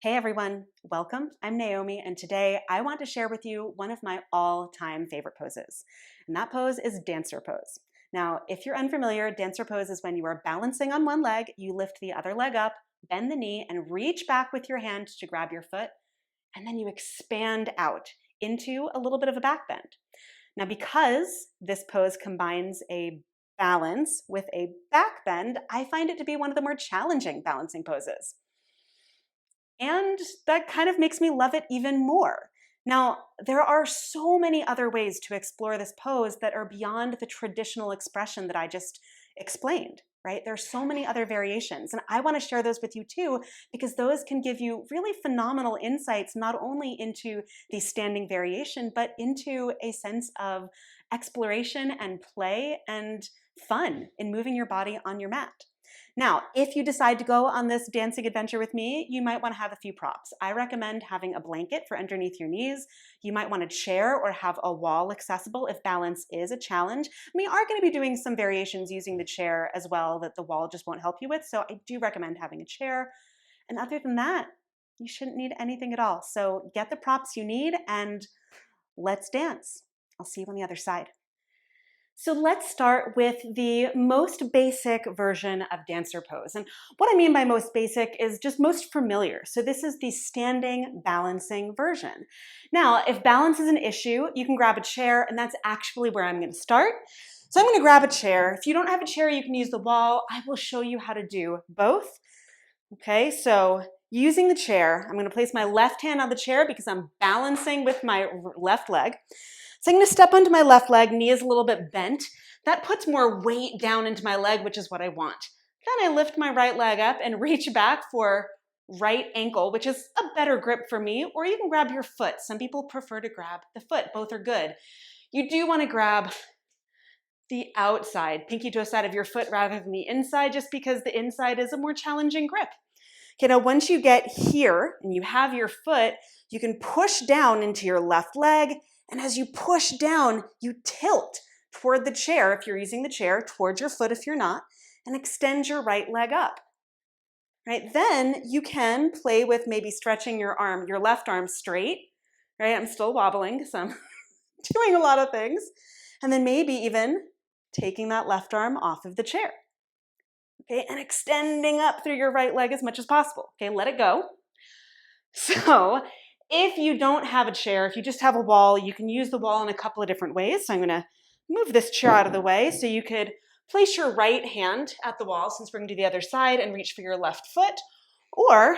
Hey everyone, welcome. I'm Naomi, and today I want to share with you one of my all-time favorite poses. And that pose is dancer pose. Now, if you're unfamiliar, dancer pose is when you are balancing on one leg, you lift the other leg up, bend the knee, and reach back with your hand to grab your foot, and then you expand out into a little bit of a back bend. Now, because this pose combines a balance with a back bend, I find it to be one of the more challenging balancing poses. And that kind of makes me love it even more. Now, there are so many other ways to explore this pose that are beyond the traditional expression that I just explained, right? There are so many other variations, and I want to share those with you too, because those can give you really phenomenal insights, not only into the standing variation, but into a sense of exploration and play and fun in moving your body on your mat. Now, if you decide to go on this dancing adventure with me, you might want to have a few props. I recommend having a blanket for underneath your knees. You might want a chair or have a wall accessible if balance is a challenge. We are going to be doing some variations using the chair as well that the wall just won't help you with, so I do recommend having a chair. And other than that, you shouldn't need anything at all. So get the props you need and let's dance. I'll see you on the other side. So let's start with the most basic version of dancer pose. And what I mean by most basic is just most familiar. So this is the standing balancing version. Now, if balance is an issue, you can grab a chair, and that's actually where I'm going to start. So I'm going to grab a chair. If you don't have a chair, you can use the wall. I will show you how to do both. Okay, so using the chair, I'm going to place my left hand on the chair because I'm balancing with my left leg. So I'm going to step onto my left leg, knee is a little bit bent. That puts more weight down into my leg, which is what I want. Then I lift my right leg up and reach back for right ankle, which is a better grip for me, or you can grab your foot. Some people prefer to grab the foot. Both are good. You do want to grab the outside, pinky toe side of your foot rather than the inside, just because the inside is a more challenging grip. Okay, now once you get here and you have your foot, you can push down into your left leg, and as you push down, you tilt toward the chair, if you're using the chair, towards your foot if you're not, and extend your right leg up. Right? Then you can play with maybe stretching your arm, your left arm straight. Right? I'm still wobbling because I'm doing a lot of things. And then maybe even taking that left arm off of the chair. Okay, and extending up through your right leg as much as possible. Okay, let it go. So if you don't have a chair, if you just have a wall, you can use the wall in a couple of different ways. So I'm going to move this chair out of the way so you could place your right hand at the wall, since we're going to do the other side, and reach for your left foot. Or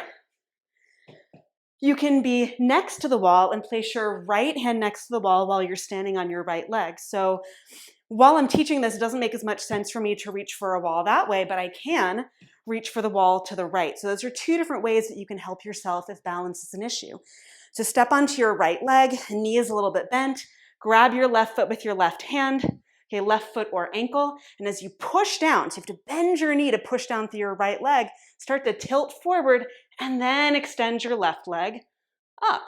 you can be next to the wall and place your right hand next to the wall while you're standing on your right leg. So while I'm teaching this, it doesn't make as much sense for me to reach for a wall that way, but I can reach for the wall to the right. So those are two different ways that you can help yourself if balance is an issue. So step onto your right leg, knee is a little bit bent, grab your left foot with your left hand, okay, left foot or ankle, and as you push down, so you have to bend your knee to push down through your right leg, start to tilt forward, and then extend your left leg up.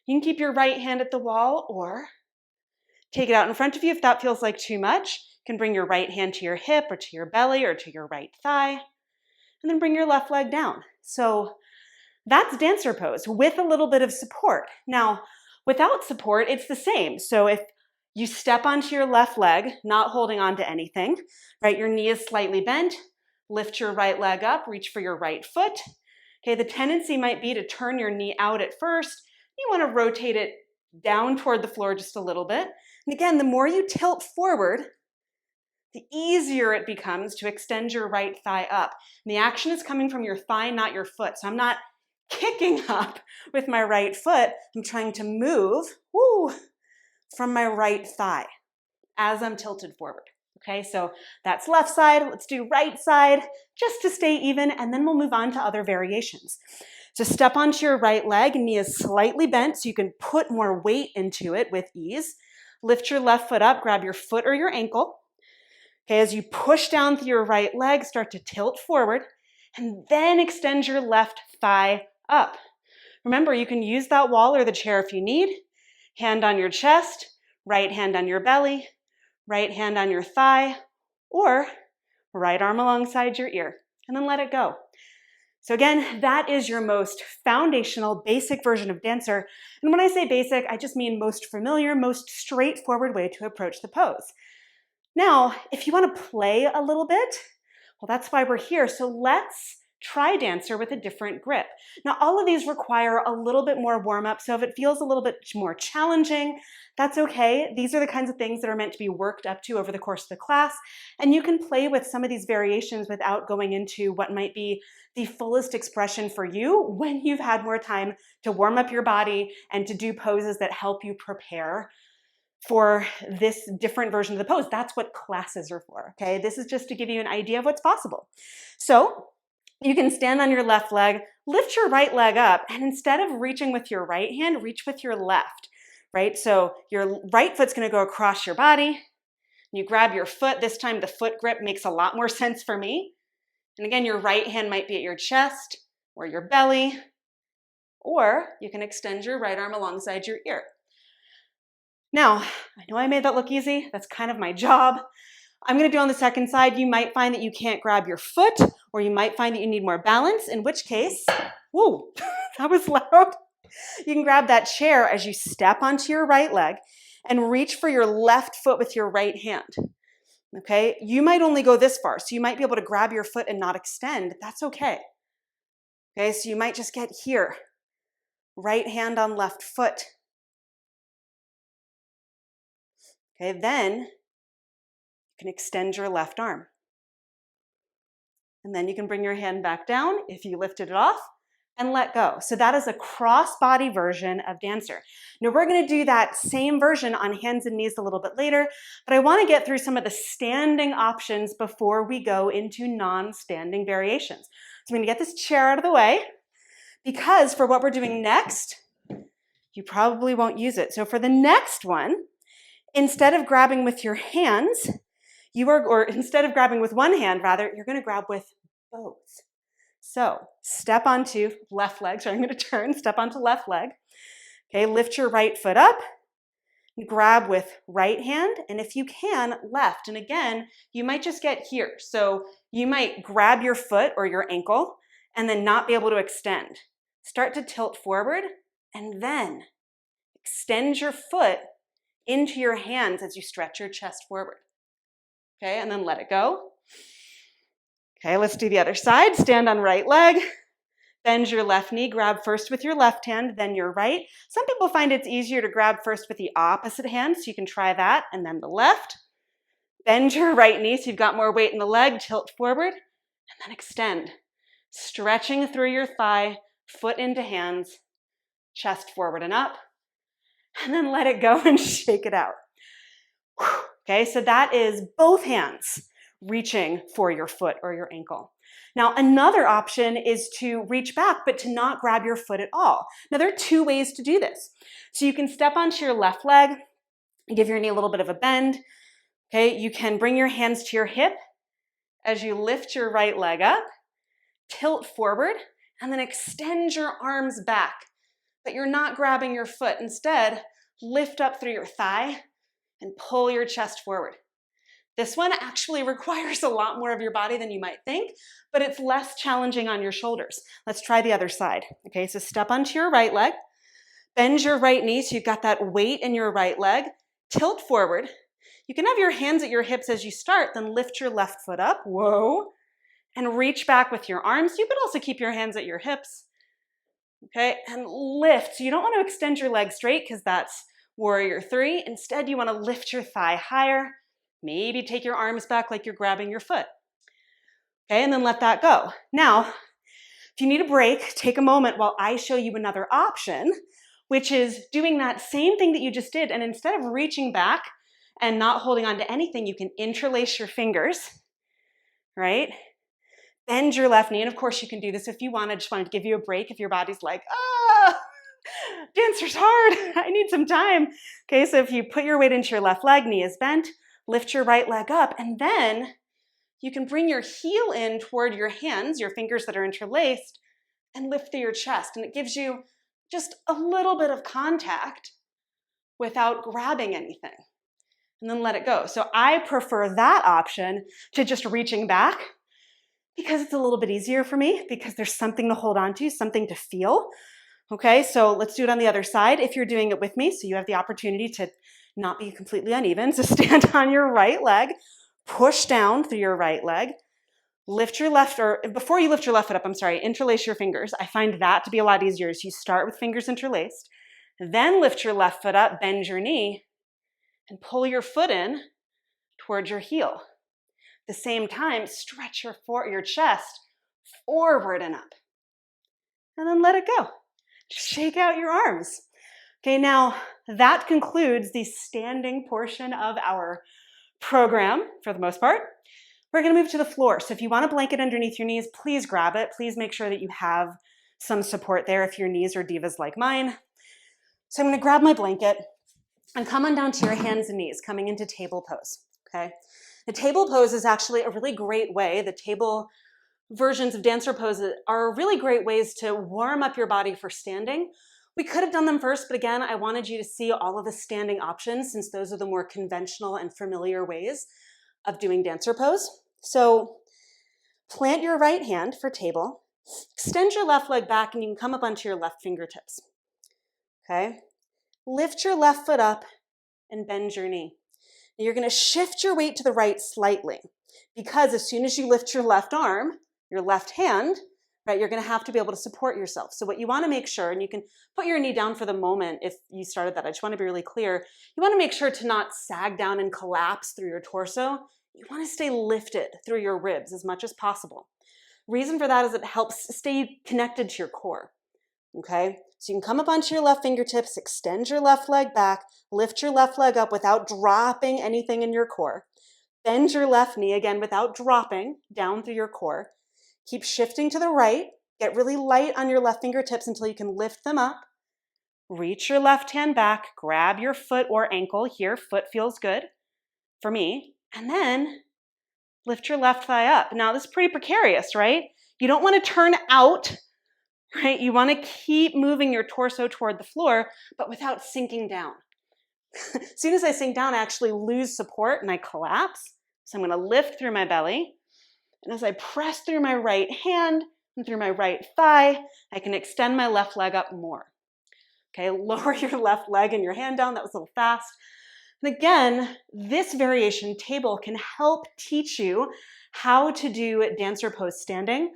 You can keep your right hand at the wall, or take it out in front of you if that feels like too much. You can bring your right hand to your hip or to your belly or to your right thigh, and then bring your left leg down. So that's dancer pose with a little bit of support. Now, without support, it's the same. So if you step onto your left leg, not holding on to anything, right? Your knee is slightly bent, lift your right leg up, reach for your right foot. Okay, the tendency might be to turn your knee out at first. You want to rotate it down toward the floor just a little bit. And again, the more you tilt forward, the easier it becomes to extend your right thigh up. And the action is coming from your thigh, not your foot. So I'm not kicking up with my right foot. I'm trying to move from my right thigh as I'm tilted forward. Okay, so that's left side. Let's do right side just to stay even, and then we'll move on to other variations. So step onto your right leg, knee is slightly bent so you can put more weight into it with ease. Lift your left foot up, grab your foot or your ankle. Okay, as you push down through your right leg, start to tilt forward, and then extend your left thigh up. Remember, you can use that wall or the chair if you need. Hand on your chest, right hand on your belly, right hand on your thigh, or right arm alongside your ear, and then let it go. So again, that is your most foundational, basic version of dancer. And when I say basic, I just mean most familiar, most straightforward way to approach the pose. Now, if you want to play a little bit, well, that's why we're here. So let's try dancer with a different grip. Now, all of these require a little bit more warm-up, so if it feels a little bit more challenging, that's okay. These are the kinds of things that are meant to be worked up to over the course of the class, and you can play with some of these variations without going into what might be the fullest expression for you when you've had more time to warm up your body and to do poses that help you prepare for this different version of the pose. That's what classes are for, okay? This is just to give you an idea of what's possible. So you can stand on your left leg, lift your right leg up, and instead of reaching with your right hand, reach with your left, right? So your right foot's gonna go across your body. You grab your foot. This time the foot grip makes a lot more sense for me. And again, your right hand might be at your chest or your belly, or you can extend your right arm alongside your ear. Now, I know I made that look easy. That's kind of my job. I'm gonna do on the second side. You might find that you can't grab your foot, or you might find that you need more balance, in which case, whoa, that was loud. You can grab that chair as you step onto your right leg and reach for your left foot with your right hand. Okay, you might only go this far, so you might be able to grab your foot and not extend. That's okay. Okay, so you might just get here. Right hand on left foot. Okay, then you can extend your left arm. And then you can bring your hand back down if you lifted it off and let go. So that is a cross-body version of dancer. Now we're gonna do that same version on hands and knees a little bit later, but I wanna get through some of the standing options before we go into non-standing variations. So I'm gonna get this chair out of the way because for what we're doing next, you probably won't use it. So for the next one, instead of grabbing with your hands, or instead of grabbing with one hand, rather, you're gonna grab with both. So step onto left leg. So I'm gonna turn, step onto left leg. Okay, lift your right foot up, grab with right hand, and if you can, left. And again, you might just get here. So you might grab your foot or your ankle and then not be able to extend. Start to tilt forward and then extend your foot into your hands as you stretch your chest forward. Okay, and then let it go. Okay, let's do the other side. Stand on right leg, bend your left knee, grab first with your left hand, then your right. Some people find it's easier to grab first with the opposite hand, so you can try that, and then the left. Bend your right knee so you've got more weight in the leg, tilt forward, and then extend. Stretching through your thigh, foot into hands, chest forward and up, and then let it go and shake it out. Okay, so that is both hands reaching for your foot or your ankle. Now, another option is to reach back, but to not grab your foot at all. Now, there are two ways to do this. So you can step onto your left leg, give your knee a little bit of a bend. Okay, you can bring your hands to your hip as you lift your right leg up, tilt forward, and then extend your arms back. But you're not grabbing your foot. Instead, lift up through your thigh and pull your chest forward. This one actually requires a lot more of your body than you might think, but it's less challenging on your shoulders. Let's try the other side. Okay, so step onto your right leg, bend your right knee so you've got that weight in your right leg, tilt forward. You can have your hands at your hips as you start, then lift your left foot up, whoa, and reach back with your arms. You could also keep your hands at your hips, okay, and lift. So you don't want to extend your leg straight because that's warrior three. Instead, you want to lift your thigh higher. Maybe take your arms back like you're grabbing your foot. Okay, and then let that go. Now, if you need a break, take a moment while I show you another option, which is doing that same thing that you just did, and instead of reaching back and not holding on to anything, you can interlace your fingers, right? Bend your left knee, and of course you can do this if you want. I just wanted to give you a break if your body's like, dancer's hard, I need some time. Okay, so if you put your weight into your left leg, knee is bent, lift your right leg up, and then you can bring your heel in toward your hands, your fingers that are interlaced, and lift through your chest. And it gives you just a little bit of contact without grabbing anything. And then let it go. So I prefer that option to just reaching back Because it's a little bit easier for me, because there's something to hold on to, something to feel. Okay, so let's do it on the other side if you're doing it with me, so you have the opportunity to not be completely uneven. So stand on your right leg, push down through your right leg, lift your left, or before you lift your left foot up, interlace your fingers. I find that to be a lot easier. So you start with fingers interlaced, then lift your left foot up, bend your knee, and pull your foot in towards your heel. At the same time, stretch your chest forward and up. And then let it go. Just shake out your arms. Okay, now that concludes the standing portion of our program for the most part. We're going to move to the floor. So if you want a blanket underneath your knees, please grab it. Please make sure that you have some support there if your knees are divas like mine. So I'm going to grab my blanket and come on down to your hands and knees, coming into table pose. Okay. The table pose is actually a really great way. The table versions of dancer poses are really great ways to warm up your body for standing. We could have done them first, but again, I wanted you to see all of the standing options since those are the more conventional and familiar ways of doing dancer pose. So plant your right hand for table, extend your left leg back, and you can come up onto your left fingertips. Okay? Lift your left foot up and bend your knee. Now you're going to shift your weight to the right slightly because as soon as you lift your left arm, your left hand, right, you're going to have to be able to support yourself. So what you want to make sure, and you can put your knee down for the moment if you started that, I just want to be really clear, you want to make sure to not sag down and collapse through your torso. You want to stay lifted through your ribs as much as possible. Reason for that is it helps stay connected to your core. Okay, so you can come up onto your left fingertips, extend your left leg back, lift your left leg up without dropping anything in your core. Bend your left knee again without dropping down through your core. Keep shifting to the right. Get really light on your left fingertips until you can lift them up. Reach your left hand back, grab your foot or ankle here. Foot feels good for me. And then lift your left thigh up. Now this is pretty precarious, right? You don't want to turn out, right? You want to keep moving your torso toward the floor, but without sinking down. As soon as I sink down, I actually lose support and I collapse. So I'm going to lift through my belly. And as I press through my right hand and through my right thigh, I can extend my left leg up more. Okay, lower your left leg and your hand down. That was a little fast. And again, this variation table can help teach you how to do dancer pose standing.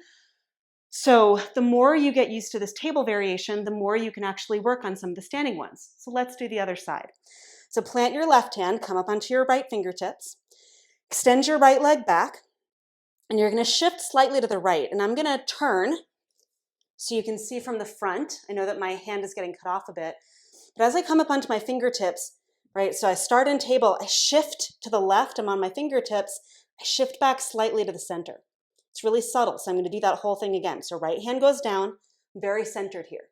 So the more you get used to this table variation, the more you can actually work on some of the standing ones. So let's do the other side. So plant your left hand, come up onto your right fingertips, extend your right leg back, and you're going to shift slightly to the right. And I'm going to turn so you can see from the front. I know that my hand is getting cut off a bit. But as I come up onto my fingertips, right, so I start in table, I shift to the left, I'm on my fingertips, I shift back slightly to the center. It's really subtle, so I'm going to do that whole thing again. So right hand goes down, very centered here.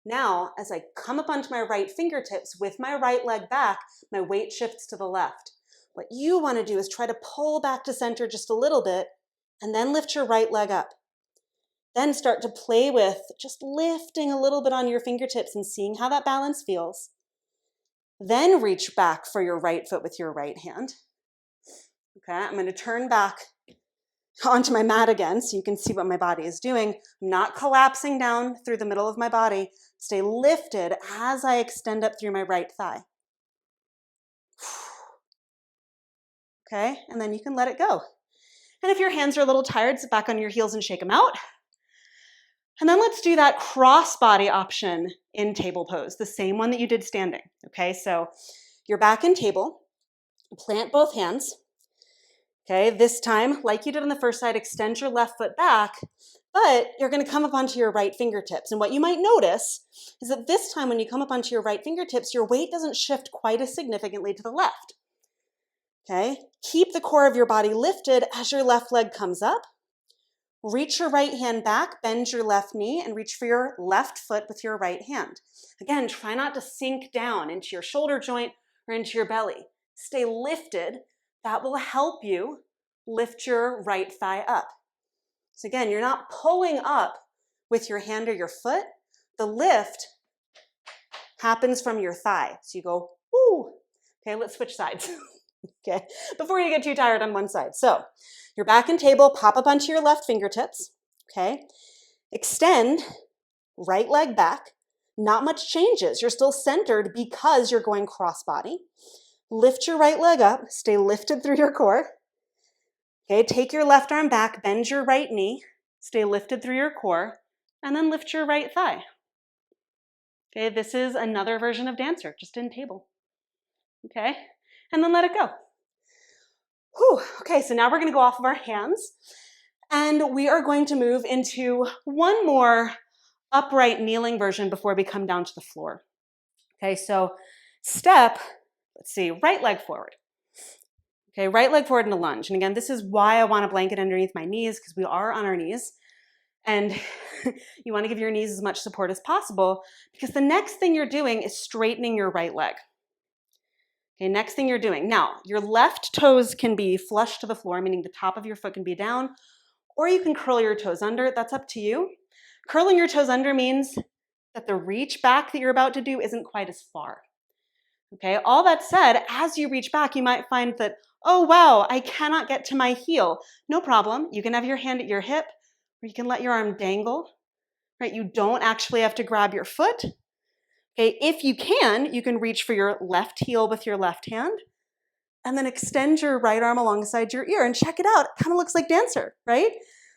Now, as I come up onto my right fingertips with my right leg back, my weight shifts to the left. What you want to do is try to pull back to center just a little bit, and then lift your right leg up. Then start to play with just lifting a little bit on your fingertips and seeing how that balance feels. Then reach back for your right foot with your right hand. Okay, I'm going to turn back onto my mat again so you can see what my body is doing. I'm not collapsing down through the middle of my body. Stay lifted as I extend up through my right thigh. Okay, and then you can let it go. And if your hands are a little tired, sit back on your heels and shake them out. And then let's do that cross-body option in table pose, the same one that you did standing. Okay, so you're back in table, plant both hands. Okay, this time, like you did on the first side, extend your left foot back, but you're going to come up onto your right fingertips. And what you might notice is that this time when you come up onto your right fingertips, your weight doesn't shift quite as significantly to the left. Okay, keep the core of your body lifted as your left leg comes up. Reach your right hand back, bend your left knee, and reach for your left foot with your right hand. Again, try not to sink down into your shoulder joint or into your belly. Stay lifted. That will help you lift your right thigh up. So again, you're not pulling up with your hand or your foot. The lift happens from your thigh. So you go, woo. Okay, let's switch sides. Okay, before you get too tired on one side. So your back and table, pop up onto your left fingertips, okay? Extend, right leg back. Not much changes. You're still centered because you're going crossbody. Lift your right leg up, stay lifted through your core. Okay, take your left arm back, bend your right knee, stay lifted through your core, and then lift your right thigh. Okay, this is another version of dancer, just in table. Okay, and then let it go. Whew. Okay, so now we're gonna go off of our hands, and we are going to move into one more upright kneeling version before we come down to the floor. Okay, so step, let's see, right leg forward. Okay, right leg forward in a lunge. And again, this is why I want a blanket underneath my knees, because we are on our knees. And you want to give your knees as much support as possible, because the next thing you're doing is straightening your right leg. Okay, next thing you're doing. Now, your left toes can be flush to the floor, meaning the top of your foot can be down, or you can curl your toes under. That's up to you. Curling your toes under means that the reach back that you're about to do isn't quite as far. Okay, all that said, as you reach back, you might find that, oh wow, I cannot get to my heel. No problem. You can have your hand at your hip, or you can let your arm dangle, right? You don't actually have to grab your foot. Okay, if you can reach for your left heel with your left hand, and then extend your right arm alongside your ear, and check it out. It kind of looks like dancer, right?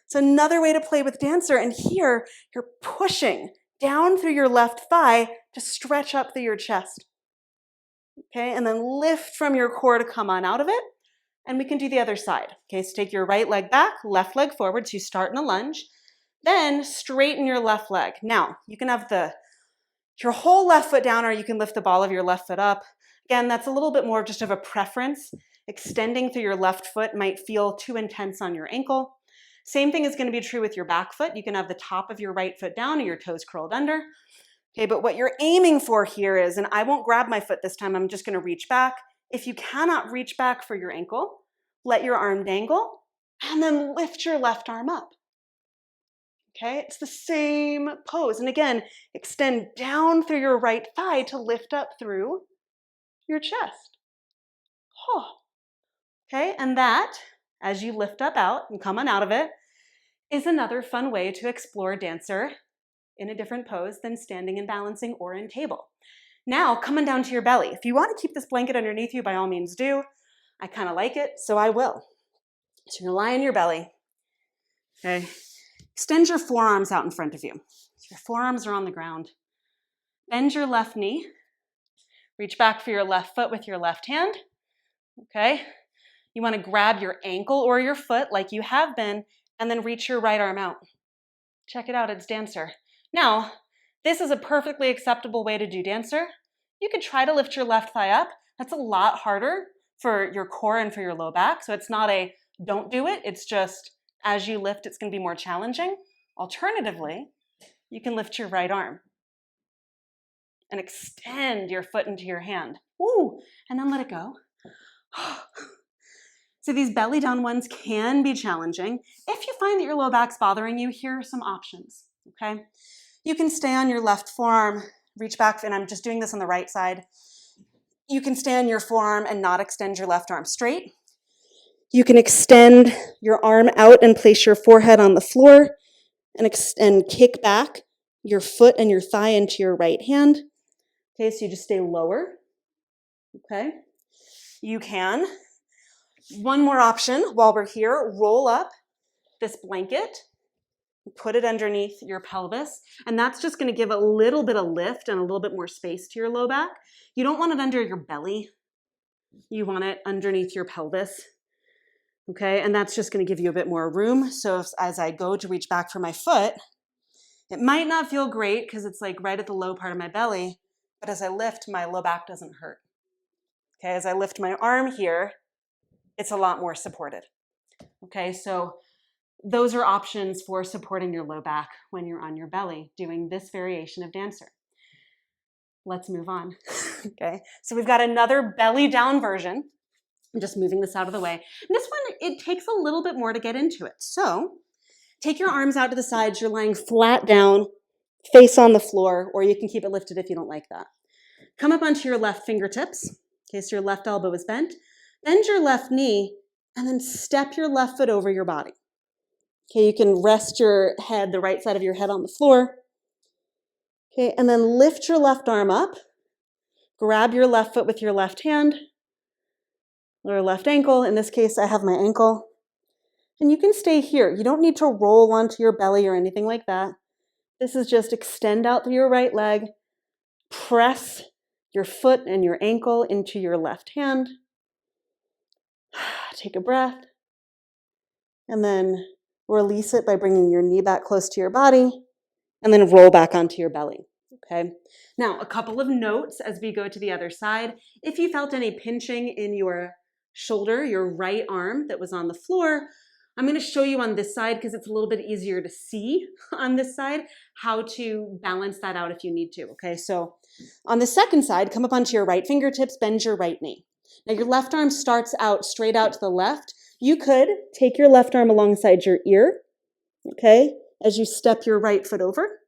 It's another way to play with dancer, and here you're pushing down through your left thigh to stretch up through your chest. Okay, and then lift from your core to come on out of it. And we can do the other side. Okay, so take your right leg back, left leg forward. So you start in a lunge. Then straighten your left leg. Now, you can have your whole left foot down, or you can lift the ball of your left foot up. Again, that's a little bit more just of a preference. Extending through your left foot might feel too intense on your ankle. Same thing is going to be true with your back foot. You can have the top of your right foot down or your toes curled under. Okay, but what you're aiming for here is, and I won't grab my foot this time, I'm just going to reach back. If you cannot reach back for your ankle, let your arm dangle, and then lift your left arm up. Okay, it's the same pose. And again, extend down through your right thigh to lift up through your chest. Oh. Okay, and that, as you lift up out and come on out of it, is another fun way to explore dancer in a different pose than standing and balancing or in table. Now, coming down to your belly. If you want to keep this blanket underneath you, by all means do. I kind of like it, so I will. So you're going to lie on your belly. Okay. Extend your forearms out in front of you. Your forearms are on the ground. Bend your left knee. Reach back for your left foot with your left hand. Okay. You want to grab your ankle or your foot like you have been, and then reach your right arm out. Check it out, it's dancer. Now, this is a perfectly acceptable way to do dancer. You could try to lift your left thigh up. That's a lot harder for your core and for your low back. So it's not a don't do it. It's just as you lift, it's going to be more challenging. Alternatively, you can lift your right arm and extend your foot into your hand. Ooh, and then let it go. So these belly down ones can be challenging. If you find that your low back's bothering you, here are some options, okay? You can stay on your left forearm, reach back, and I'm just doing this on the right side. You can stay on your forearm and not extend your left arm straight. You can extend your arm out and place your forehead on the floor and kick back your foot and your thigh into your right hand. Okay, so you just stay lower, okay? You can. One more option while we're here, roll up this blanket, put it underneath your pelvis, and that's just going to give a little bit of lift and a little bit more space to your low back. You don't want it under your belly. You want it underneath your pelvis, okay? And that's just going to give you a bit more room. So as I go to reach back for my foot, it might not feel great because it's like right at the low part of my belly, but as I lift, my low back doesn't hurt. Okay, as I lift my arm here, it's a lot more supported. Okay, so those are options for supporting your low back when you're on your belly doing this variation of dancer. Let's move on. Okay, so we've got another belly down version. I'm just moving this out of the way. And this one, it takes a little bit more to get into it. So take your arms out to the sides. You're lying flat down, face on the floor, or you can keep it lifted if you don't like that. Come up onto your left fingertips. Okay, so your left elbow is bent. Bend your left knee and then step your left foot over your body. Okay, you can rest your head, the right side of your head on the floor. Okay, and then lift your left arm up. Grab your left foot with your left hand or left ankle. In this case, I have my ankle. And you can stay here. You don't need to roll onto your belly or anything like that. This is just extend out through your right leg, press your foot and your ankle into your left hand. Take a breath. And then release it by bringing your knee back close to your body. And then roll back onto your belly. Okay. Now, a couple of notes as we go to the other side. If you felt any pinching in your shoulder, your right arm that was on the floor, I'm going to show you on this side because it's a little bit easier to see on this side how to balance that out if you need to. Okay, so on the second side, come up onto your right fingertips, bend your right knee. Now your left arm starts out straight out to the left. You could take your left arm alongside your ear, okay, as you step your right foot over.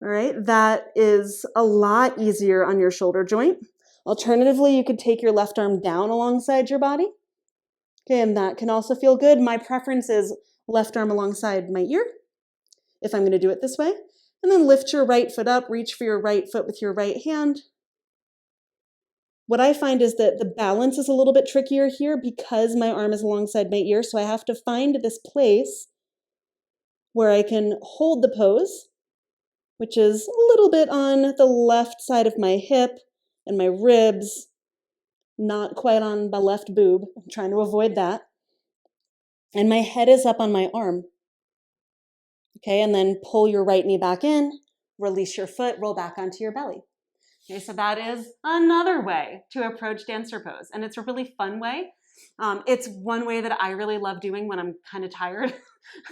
All right, that is a lot easier on your shoulder joint. Alternatively, you could take your left arm down alongside your body. Okay, and that can also feel good. My preference is left arm alongside my ear, if I'm going to do it this way. And then lift your right foot up, reach for your right foot with your right hand. What I find is that the balance is a little bit trickier here because my arm is alongside my ear, so I have to find this place where I can hold the pose, which is a little bit on the left side of my hip and my ribs, not quite on my left boob. I'm trying to avoid that. And my head is up on my arm. Okay, and then pull your right knee back in, release your foot, roll back onto your belly. Okay, so that is another way to approach dancer pose, and it's a really fun way. It's one way that I really love doing when I'm kind of tired.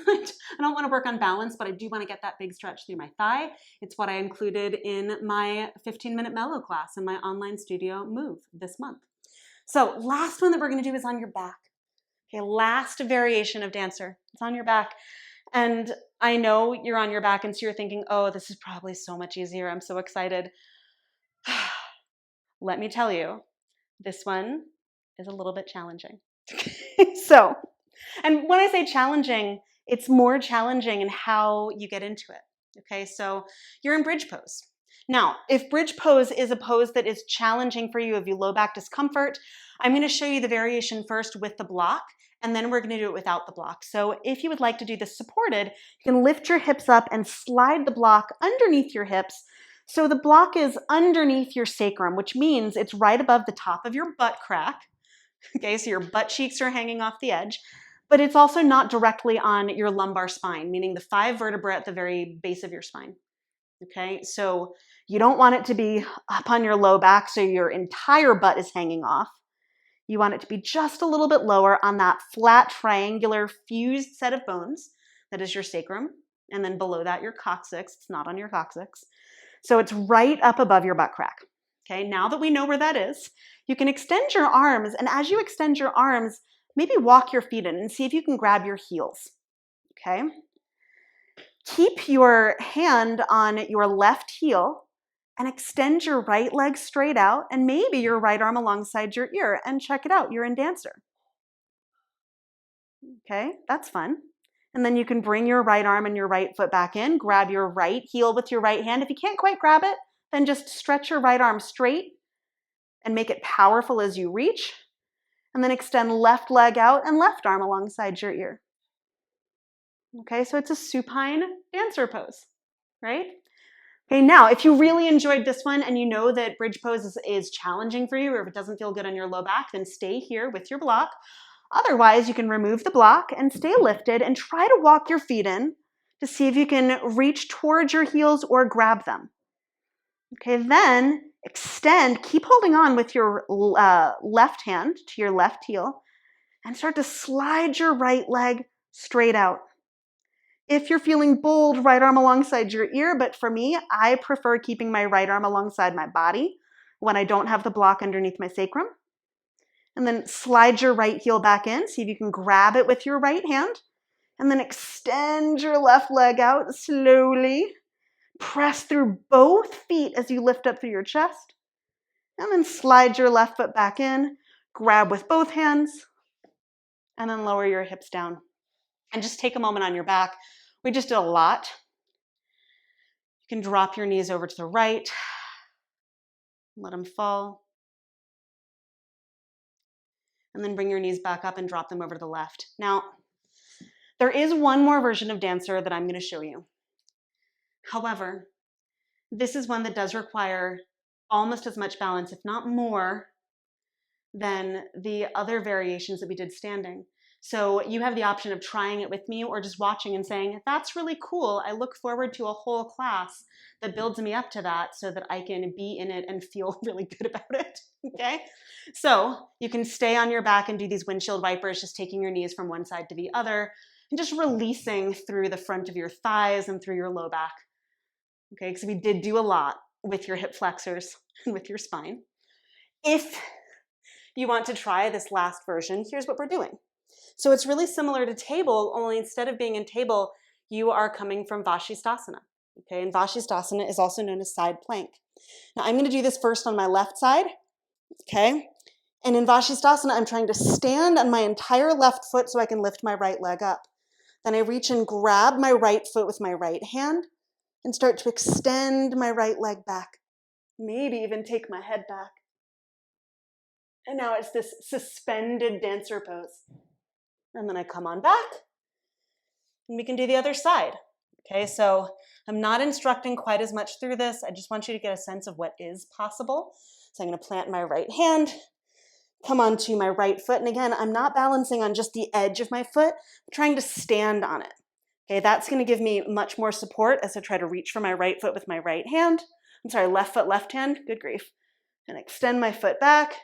I don't want to work on balance, but I do want to get that big stretch through my thigh. It's what I included in my 15-minute mellow class in my online studio Move this month. So last one that we're going to do is on your back. Okay, last variation of dancer. It's on your back. And I know you're on your back and so you're thinking, oh, this is probably so much easier. I'm so excited. Let me tell you, this one is a little bit challenging. So, and when I say challenging, it's more challenging in how you get into it. Okay, so you're in bridge pose. Now, if bridge pose is a pose that is challenging for you, if you low back discomfort, I'm going to show you the variation first with the block, and then we're going to do it without the block. So if you would like to do this supported, you can lift your hips up and slide the block underneath your hips. So the block is underneath your sacrum, which means it's right above the top of your butt crack. Okay, so your butt cheeks are hanging off the edge, but it's also not directly on your lumbar spine, meaning the 5 vertebrae at the very base of your spine. Okay, so you don't want it to be up on your low back so your entire butt is hanging off. You want it to be just a little bit lower on that flat, triangular, fused set of bones that is your sacrum, and then below that your coccyx. It's not on your coccyx. So it's right up above your butt crack. Okay, now that we know where that is, you can extend your arms, and as you extend your arms, maybe walk your feet in and see if you can grab your heels. Okay? Keep your hand on your left heel and extend your right leg straight out and maybe your right arm alongside your ear, and check it out, you're in dancer. Okay, that's fun. And then you can bring your right arm and your right foot back in, grab your right heel with your right hand. If you can't quite grab it, then just stretch your right arm straight and make it powerful as you reach. And then extend left leg out and left arm alongside your ear. Okay, so it's a supine dancer pose, right? Okay, now if you really enjoyed this one and you know that bridge pose is challenging for you, or if it doesn't feel good on your low back, then stay here with your block. Otherwise, you can remove the block and stay lifted and try to walk your feet in to see if you can reach towards your heels or grab them. Okay, then extend, keep holding on with your left hand to your left heel and start to slide your right leg straight out. If you're feeling bold, right arm alongside your ear, but for me, I prefer keeping my right arm alongside my body when I don't have the block underneath my sacrum. And then slide your right heel back in, see if you can grab it with your right hand, and then extend your left leg out slowly. Press through both feet as you lift up through your chest, and then slide your left foot back in. grab with both hands, and then lower your hips down. And just take a moment on your back. We just did a lot. You can drop your knees over to the right, let them fall. And then bring your knees back up and drop them over to the left. Now, there is one more version of Dancer that I'm going to show you. However, this is one that does require almost as much balance, if not more, than the other variations that we did standing. So you have the option of trying it with me or just watching and saying, that's really cool. I look forward to a whole class that builds me up to that so that I can be in it and feel really good about it, okay? So you can stay on your back and do these windshield wipers, just taking your knees from one side to the other and just releasing through the front of your thighs and through your low back, okay? Because we did do a lot with your hip flexors and with your spine. If you want to try this last version, here's what we're doing. So it's really similar to table, only instead of being in table, you are coming from Vashisthasana. Okay, and Vashisthasana is also known as side plank. Now I'm going to do this first on my left side. Okay, and in Vashisthasana, I'm trying to stand on my entire left foot so I can lift my right leg up. Then I reach and grab my right foot with my right hand and start to extend my right leg back. Maybe even take my head back. And now it's this suspended dancer pose. And then I come on back, and we can do the other side. Okay, so I'm not instructing quite as much through this. I just want you to get a sense of what is possible. So I'm going to plant my right hand, come onto my right foot, and again, I'm not balancing on just the edge of my foot. I'm trying to stand on it. Okay, that's going to give me much more support as I try to reach for my right foot with my right hand. I'm sorry, left foot, left hand. Good grief. And extend my foot back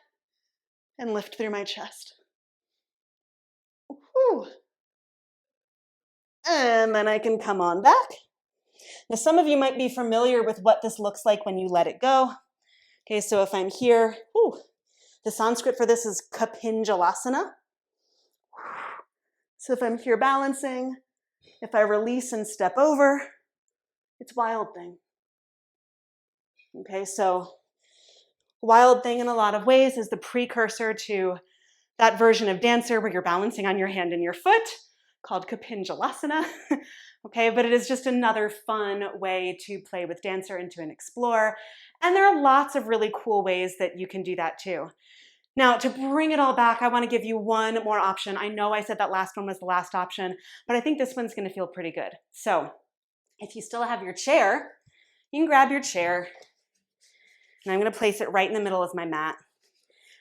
and lift through my chest. Whew. And then I can come on back. Now, some of you might be familiar with what this looks like when you let it go. Okay, so if I'm here, the Sanskrit for this is Kapinjalasana. So if I'm here balancing, if I release and step over, it's Wild Thing. Okay, so Wild Thing in a lot of ways is the precursor to that version of Dancer where you're balancing on your hand and your foot, called Kapinjalasana. Okay, but it is just another fun way to play with Dancer and to explore. And there are lots of really cool ways that you can do that too. Now, to bring it all back, I want to give you one more option. I know I said that last one was the last option, but I think this one's going to feel pretty good. So if you still have your chair, you can grab your chair, and I'm going to place it right in the middle of my mat.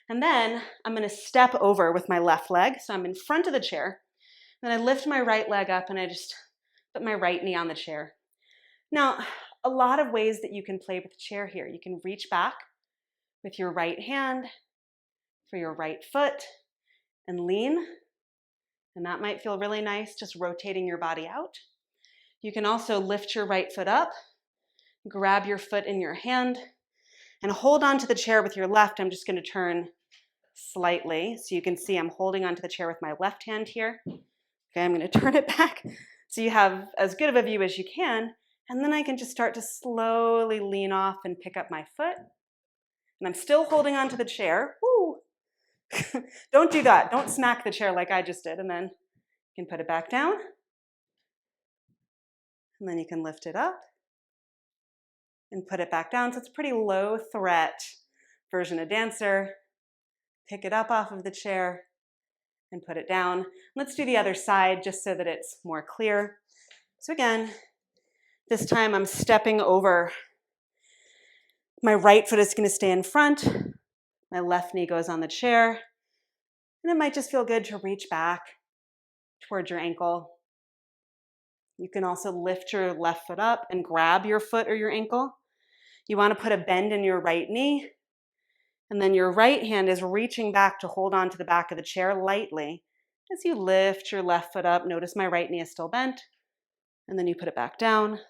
And then I'm going to step over with my left leg. So I'm in front of the chair. Then I lift my right leg up and I just put my right knee on the chair. Now, a lot of ways that you can play with the chair here. You can reach back with your right hand for your right foot and lean. And that might feel really nice, just rotating your body out. You can also lift your right foot up, grab your foot in your hand, and hold on to the chair with your left. I'm just going to turn slightly so you can see I'm holding onto the chair with my left hand here. Okay, I'm going to turn it back so you have as good of a view as you can, and then I can just start to slowly lean off and pick up my foot. And I'm still holding onto the chair. Woo! Don't do that. Don't smack the chair like I just did, and then you can put it back down. And then you can lift it up and put it back down. So it's a pretty low threat version of Dancer. Pick it up off of the chair and put it down. Let's do the other side just so that it's more clear. So again, this time I'm stepping over. My right foot is going to stay in front. My left knee goes on the chair. And it might just feel good to reach back towards your ankle. You can also lift your left foot up and grab your foot or your ankle. You want to put a bend in your right knee. And then your right hand is reaching back to hold on to the back of the chair lightly. As you lift your left foot up, notice my right knee is still bent. And then you put it back down.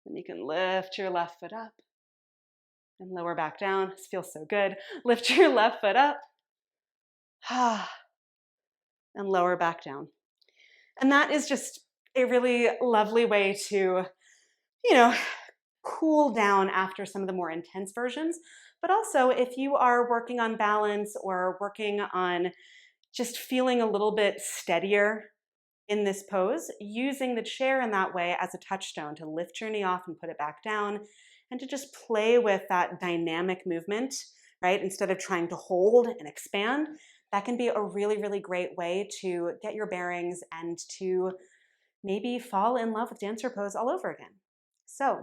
Then you can lift your left foot up and lower back down. This feels so good. Lift your left foot up and lower back down. And that is just a really lovely way to, cool down after some of the more intense versions. But also, if you are working on balance or working on just feeling a little bit steadier in this pose, using the chair in that way as a touchstone to lift your knee off and put it back down, and to just play with that dynamic movement, right? Instead of trying to hold and expand, that can be a really, really great way to get your bearings and to maybe fall in love with dancer pose all over again. So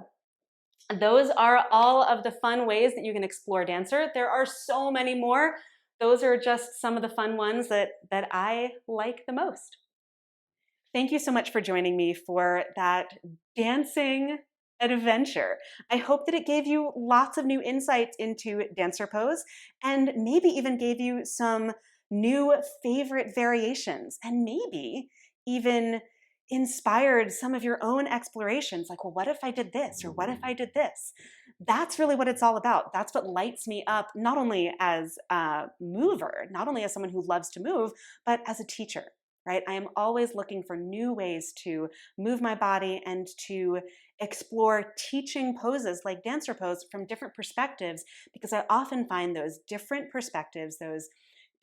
those are all of the fun ways that you can explore dancer. There are so many more. Those are just some of the fun ones that I like the most. Thank you so much for joining me for that dancing adventure. I hope that it gave you lots of new insights into dancer pose and maybe even gave you some new favorite variations and maybe even inspired some of your own explorations like, well, what if I did this or what if I did this? That's really what it's all about. That's what lights me up, not only as a mover, not only as someone who loves to move, but as a teacher. Right? I am always looking for new ways to move my body and to explore teaching poses like dancer pose from different perspectives, because I often find those different perspectives, those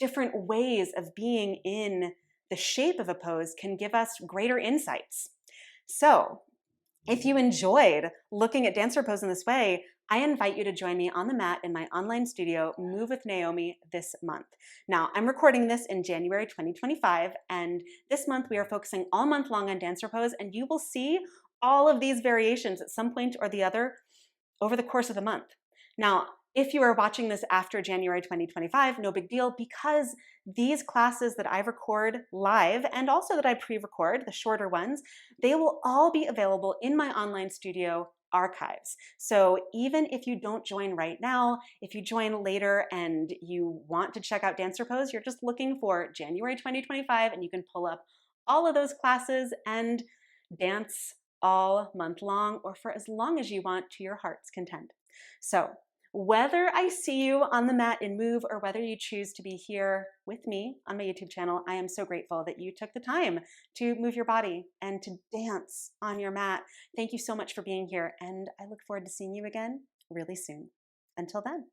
different ways of being in the shape of a pose can give us greater insights. So if you enjoyed looking at dancer pose in this way, I invite you to join me on the mat in my online studio, Move with Naomi, this month. Now, I'm recording this in January 2025, and this month we are focusing all month long on dancer pose, and you will see all of these variations at some point or the other over the course of the month. Now, if you are watching this after January 2025, no big deal, because these classes that I record live and also that I pre-record, the shorter ones, they will all be available in my online studio archives. So even if you don't join right now, if you join later and you want to check out Dancer Pose, you're just looking for January 2025 and you can pull up all of those classes and dance all month long or for as long as you want to your heart's content. So whether I see you on the mat in Move or whether you choose to be here with me on my YouTube channel, I am so grateful that you took the time to move your body and to dance on your mat. Thank you so much for being here, and I look forward to seeing you again really soon. Until then.